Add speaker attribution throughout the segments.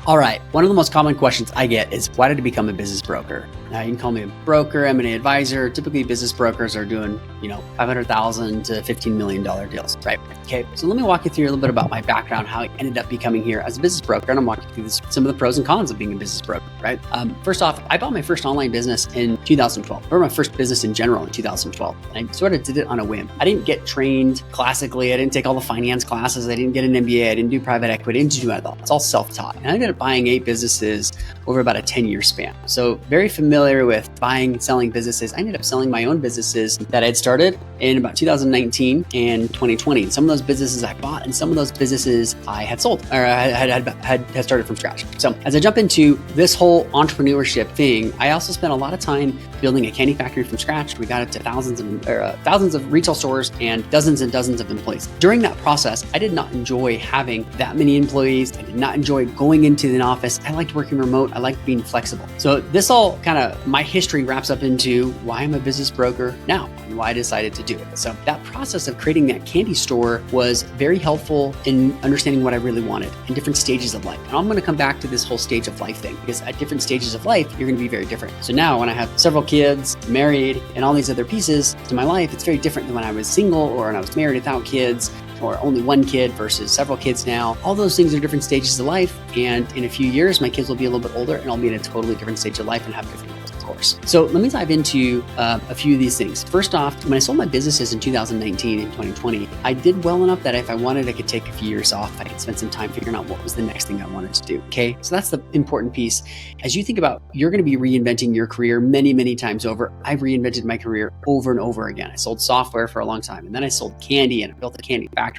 Speaker 1: All right. One of the most common questions I get is, why did I become a business broker? Now, you can call me a broker, M&A advisor. Typically, business brokers are doing, $500,000 to $15 million deals, right? Okay. So let me walk you through a little bit about my background, how I ended up becoming here as a business broker. And I'm walking through some of the pros and cons of being a business broker, right? First off, I bought my first online business in 2012, or my first business in general in 2012. And I sort of did it on a whim. I didn't get trained classically. I didn't take all the finance classes. I didn't get an MBA. I didn't do private equity. I didn't do that at all. It's all self-taught. And I ended up buying 8 businesses over about a 10-year span. So very familiar with buying and selling businesses. I ended up selling my own businesses that I had started in about 2019 and 2020. And some of those businesses I bought and some of those businesses I had sold or had started from scratch. So as I jump into this whole entrepreneurship thing, I also spent a lot of time building a candy factory from scratch. We got it to thousands of retail stores and dozens of employees. During that process, I did not enjoy having that many employees. I did not enjoy going into an office. I liked working remote. I liked being flexible. So this all kind of, my history wraps up into why I'm a business broker now and why I decided to do it. So that process of creating that candy store was very helpful in understanding what I really wanted in different stages of life. And I'm going to come back to this whole stage of life thing, because at different stages of life, you're going to be very different. So now when I have several kids, married, and all these other pieces to my life, it's very different than when I was single or when I was married without kids, or only one kid versus several kids now. All those things are different stages of life. And in a few years, my kids will be a little bit older and I'll be in a totally different stage of life and have different goals, of course. So let me dive into a few of these things. First off, when I sold my businesses in 2019 and 2020, I did well enough that if I wanted, I could take a few years off. I could spend some time figuring out what was the next thing I wanted to do. Okay. So that's the important piece. As you think about, you're going to be reinventing your career many, many times over. I've reinvented my career over and over again. I sold software for a long time, and then I sold candy and I built a candy factory.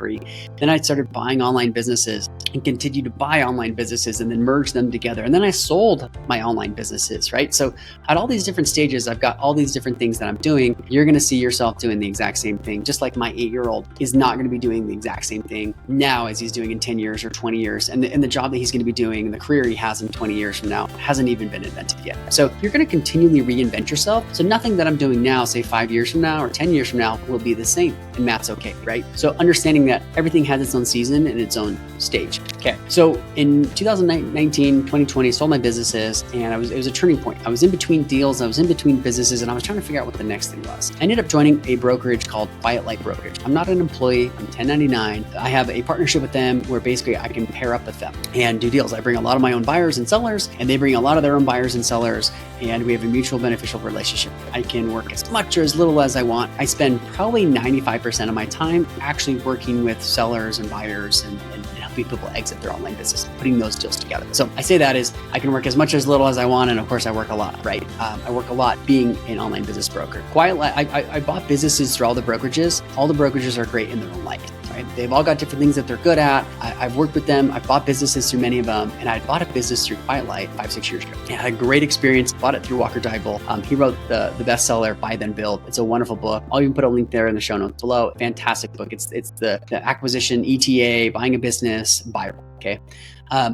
Speaker 1: Then I started buying online businesses and continued to buy online businesses and then merge them together. And then I sold my online businesses, right? So at all these different stages, I've got all these different things that I'm doing. You're going to see yourself doing the exact same thing, just like my 8-year-old is not going to be doing the exact same thing now as he's doing in 10 years or 20 years. And the job that he's going to be doing, the career he has in 20 years from now, hasn't even been invented yet. So you're going to continually reinvent yourself. So nothing that I'm doing now, say 5 years from now or 10 years from now, will be the same. And that's okay, right? So understanding that everything has its own season and its own stage. Okay. So in 2019, 2020, sold my businesses, and it was a turning point. I was in between deals. I was in between businesses, and I was trying to figure out what the next thing was. I ended up joining a brokerage called Quiet Light Brokerage. I'm not an employee. I'm 1099. I have a partnership with them where basically I can pair up with them and do deals. I bring a lot of my own buyers and sellers, and they bring a lot of their own buyers and sellers, and we have a mutual beneficial relationship. I can work as much or as little as I want. I spend probably 95% of my time actually working with sellers and buyers and helping people exit their online business, putting those deals together. So I say that is I can work as much or as little as I want. And of course I work a lot, right? I work a lot being an online business broker. I bought businesses through all the brokerages. All the brokerages are great in their own right. They've all got different things that they're good at. I've worked with them. I've bought businesses through many of them. And I bought a business through Quiet Light 5-6 years ago. I had a great experience. Bought it through Walker Dybel. He wrote the bestseller Buy Then Build. It's a wonderful book. I'll even put a link there in the show notes below. Fantastic book. It's the acquisition, ETA, buying a business, viral. Okay.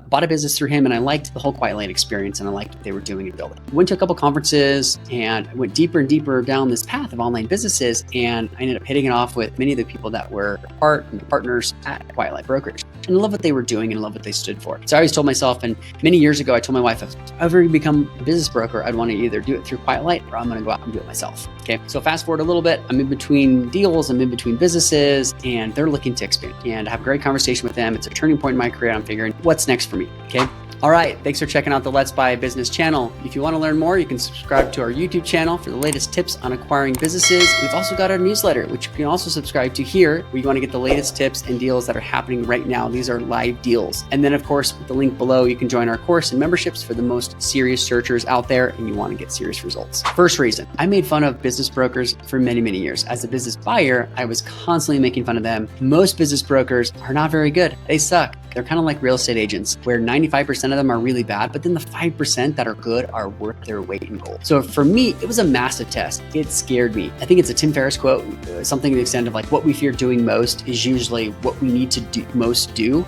Speaker 1: Bought a business through him, and I liked the whole Quiet Light experience, and I liked what they were doing and building. Went to a couple conferences and went deeper and deeper down this path of online businesses, and I ended up hitting it off with many of the people that were partners at Quiet Light Brokerage. And I love what they were doing and I love what they stood for. So I always told myself, and many years ago, I told my wife, if I ever become a business broker, I'd want to either do it through Quiet Light or I'm going to go out and do it myself. Okay. So fast forward a little bit, I'm in between deals, I'm in between businesses, and they're looking to expand. And I have a great conversation with them. It's a turning point in my career. I'm figuring what's next for me. Okay. All right. Thanks for checking out the Let's Buy a Business channel. If you want to learn more, you can subscribe to our YouTube channel for the latest tips on acquiring businesses. We've also got our newsletter, which you can also subscribe to here, where you want to get the latest tips and deals that are happening right now. These are live deals. And then, of course, with the link below, you can join our course and memberships for the most serious searchers out there and you want to get serious results. First reason, I made fun of business brokers for many, many years. As a business buyer, I was constantly making fun of them. Most business brokers are not very good. They suck. They're kind of like real estate agents, where 95% of them are really bad, but then the 5% that are good are worth their weight in gold. So for me, it was a massive test. It scared me. I think it's a Tim Ferriss quote, something to the extent of like, what we fear doing most is usually what we need to do most do.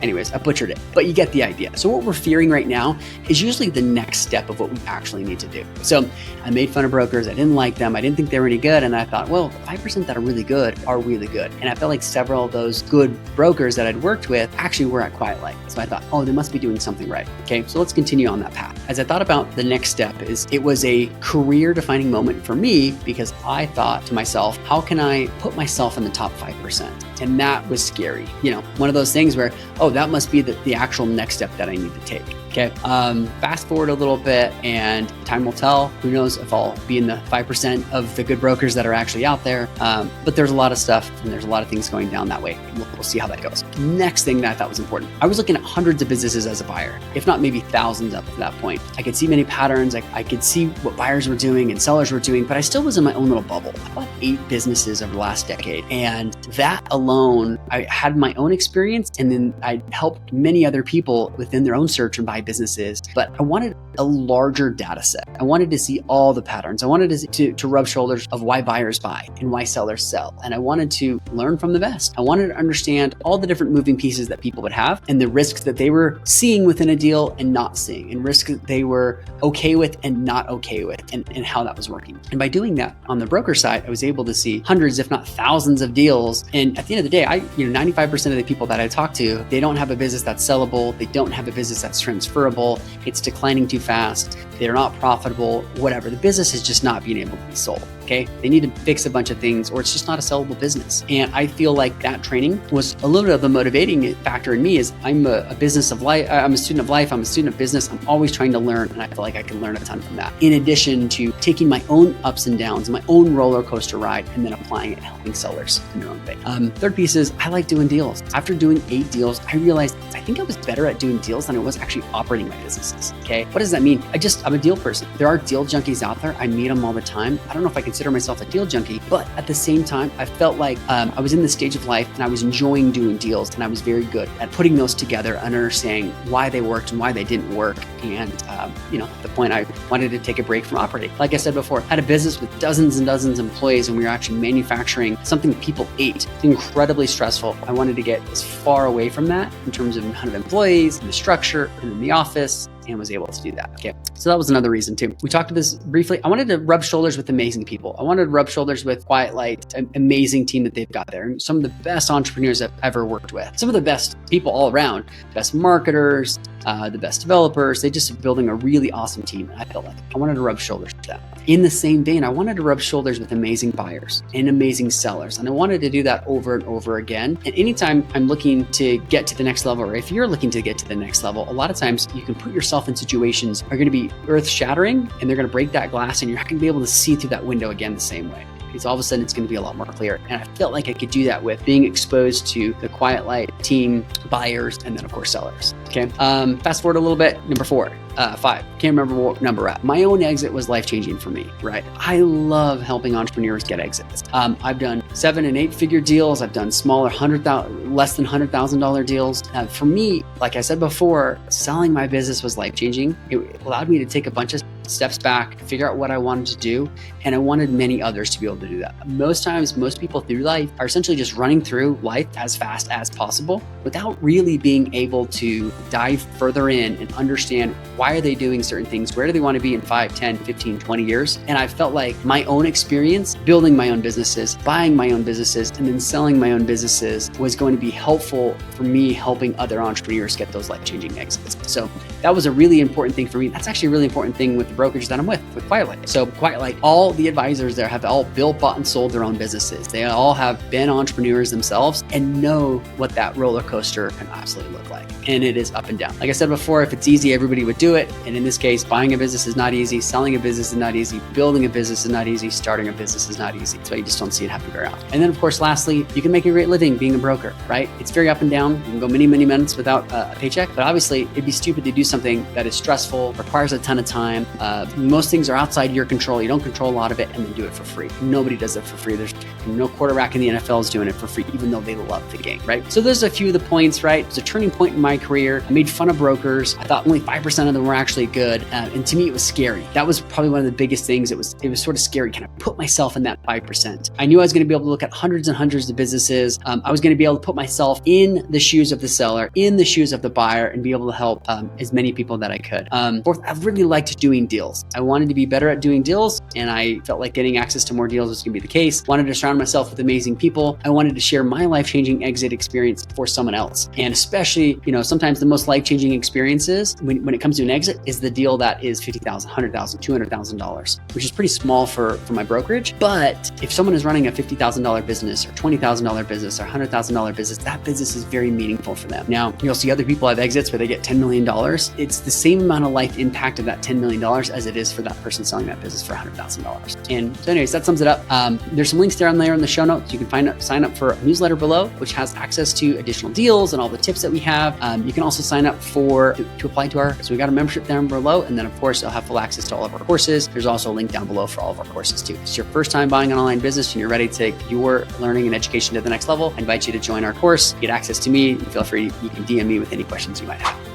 Speaker 1: Anyways, I butchered it, but you get the idea. So what we're fearing right now is usually the next step of what we actually need to do. So I made fun of brokers. I didn't like them. I didn't think they were any good. And I thought, well, 5% that are really good are really good. And I felt like several of those good brokers that I'd worked with actually were at Quiet Light. So I thought, oh, they must be doing something right. Okay, so let's continue on that path. As I thought about the next step, it was a career defining moment for me because I thought to myself, how can I put myself in the top 5%? And that was scary. One of those things where, oh, that must be the actual next step that I need to take. Okay. Fast forward a little bit and time will tell. Who knows if I'll be in the 5% of the good brokers that are actually out there. But there's a lot of stuff and there's a lot of things going down that way. We'll see how that goes. Next thing that I thought was important. I was looking at hundreds of businesses as a buyer, if not maybe thousands up to that point. I could see many patterns. I could see what buyers were doing and sellers were doing, but I still was in my own little bubble. I bought 8 businesses over the last decade. And that alone, I had my own experience and then I helped many other people within their own search and buy businesses, but I wanted a larger data set. I wanted to see all the patterns. I wanted to rub shoulders of why buyers buy and why sellers sell. And I wanted to learn from the best. I wanted to understand all the different moving pieces that people would have and the risks that they were seeing within a deal and not seeing, and risks that they were okay with and not okay with, and how that was working. And by doing that on the broker side, I was able to see hundreds, if not thousands of deals. And at the end of the day, 95% of the people that I talk to, they don't have a business that's sellable. They don't have a business that's transferable. It's declining too fast. They're not profitable, whatever. The business is just not being able to be sold. Okay. They need to fix a bunch of things or it's just not a sellable business. And I feel like that training was a little bit of the motivating factor in me is I'm a business of life. I'm a student of life. I'm a student of business. I'm always trying to learn. And I feel like I can learn a ton from that. In addition to taking my own ups and downs, my own roller coaster ride, and then applying it and helping sellers in their own way. Third piece is I like doing deals. After doing 8 deals, I realized I think I was better at doing deals than I was actually operating my businesses. Okay. What does that mean? I'm a deal person. There are deal junkies out there. I meet them all the time. I don't know if I consider myself a deal junkie, but at the same time, I felt like I was in the stage of life and I was enjoying doing deals and I was very good at putting those together and understanding why they worked and why they didn't work. And, at the point I wanted to take a break from operating. Like I said before, I had a business with dozens and dozens of employees and we were actually manufacturing something people ate. It's incredibly stressful. I wanted to get as far away from that in terms of kind of employees and the structure and in the office, and was able to do that. Okay. So that was another reason too. We talked about this briefly. I wanted to rub shoulders with amazing people. I wanted to rub shoulders with Quiet Light, an amazing team that they've got there. And some of the best entrepreneurs I've ever worked with. Some of the best people all around, best marketers, the best developers. They just building a really awesome team. And I felt like I wanted to rub shoulders with them. In the same vein, I wanted to rub shoulders with amazing buyers and amazing sellers. And I wanted to do that over and over again. And anytime I'm looking to get to the next level, or if you're looking to get to the next level, a lot of times you can put yourself in situations that are going to be earth shattering and they're going to break that glass and you're not going to be able to see through that window again the same way. Because all of a sudden it's going to be a lot more clear. And I felt like I could do that with being exposed to the Quiet Light team, buyers, and then of course sellers. Okay. Fast forward a little bit. Number 5. Can't remember what number we're at. My own exit was life-changing for me, right? I love helping entrepreneurs get exits. I've done 7 and 8 figure deals. I've done smaller less than $100,000 deals. For me, like I said before, selling my business was life-changing. It allowed me to take a bunch of steps back, figure out what I wanted to do. And I wanted many others to be able to do that. Most times, most people through life are essentially just running through life as fast as possible without really being able to dive further in and understand why are they doing certain things? Where do they want to be in 5, 10, 15, 20 years? And I felt like my own experience building my own businesses, buying my own businesses, and then selling my own businesses was going to be helpful for me helping other entrepreneurs get those life-changing exits. So that was a really important thing for me. That's actually a really important thing with the brokerage that I'm with Quiet Light. So Quiet Light, all the advisors there have all built, bought, and sold their own businesses. They all have been entrepreneurs themselves and know what that roller coaster can absolutely look like. And it is up and down. Like I said before, if it's easy, everybody would do it. And in this case, buying a business is not easy. Selling a business is not easy. Building a business is not easy. Starting a business is not easy. That's why you just don't see it happen very often. And then of course, lastly, you can make a great living being a broker, right? It's very up and down. You can go many, many months without a paycheck, but obviously it'd be be stupid to do something that is stressful, requires a ton of time. Most things are outside your control. You don't control a lot of it, and then do it for free. Nobody does it for free. There's no quarterback in the NFL is doing it for free, even though they love the game, right? So there's a few of the points, right? It was a turning point in my career. I made fun of brokers. I thought only 5% of them were actually good. And to me, it was scary. That was probably one of the biggest things. It was sort of scary. Can I put myself in that 5%? I knew I was going to be able to look at hundreds and hundreds of businesses. I was going to be able to put myself in the shoes of the seller, in the shoes of the buyer, and be able to help as many people that I could. Fourth, I really liked doing deals. I wanted to be better at doing deals, and I felt like getting access to more deals was going to be the case. Wanted to surround myself with amazing people. I wanted to share my life-changing exit experience for someone else. And especially, sometimes the most life-changing experiences when it comes to an exit is the deal that is $50,000, $100,000, $200,000, which is pretty small for my brokerage. But if someone is running a $50,000 business or $20,000 business or $100,000 business, that business is very meaningful for them. Now, you'll see other people have exits where they get $10 million. It's the same amount of life impact of that $10 million as it is for that person selling that business for $100,000. And so anyways, that sums it up. There's some links down there in the show notes. You can sign up for a newsletter below, which has access to additional deals and all the tips that we have. You can also sign up to apply to so we got a membership down below. And then of course, you'll have full access to all of our courses. There's also a link down below for all of our courses too. If it's your first time buying an online business and you're ready to take your learning and education to the next level, I invite you to join our course, get access to me, and feel free, you can DM me with any questions you might have.